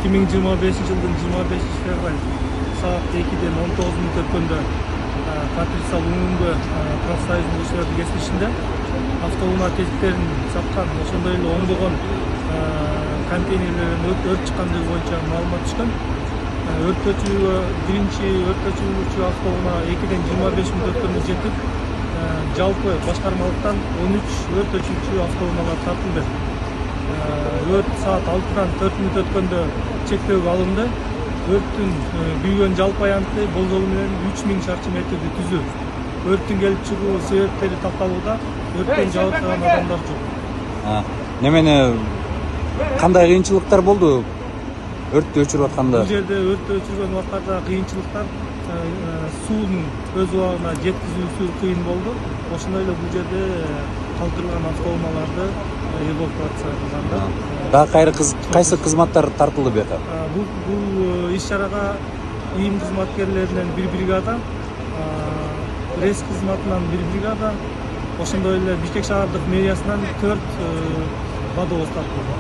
2025-жылдын 25 февраль саат 2-ден 19 мүнөт өткөндө Патрициал Умумбе профсоюздун ишчилердин кесилишинде автоунаа тесиктерин саткан, ошондой эле ондогон контейнерлерден өрт чыккандыгы боюнча маалымат түшкөн. Биринчи өрттөчүрүүчү автоунаа 2-ден 25 мүнөт өткөндө жетип, жалпы башкармалыктан 13 өрт өчүрүүчү автоунаалар тартылды. Өрт саат 6-дан 4 мүнөт өткөндө чектөөгө алынды. Өрттүн күйгөн жалпы аянты болжолу менен 3000 шарчы метрди түзүү. Өрттүн келип чыгуу себептери такталууда. Өрттөн жабыркаган адамдар жок. Немени кандай кыйынчылыктар болду? Өрттү өчүрүп атканда. Бул жерде өрттү өчүргөн убакта кыйынчылыктар суунун өз убагына жеткизүүсү кыйын болду. Ошондой эле бул жерде калтырылган автоунааларды эвакуация кылганда. Дагы кайсы кызматтар тартылды бияка? Бул иш-чарага ИИМ кызматкерлеринен бир бригада, РЭС кызматынан бир бригада, ошондой эле Бишкек шаардык мэриясынан 4 водовоз тартылды.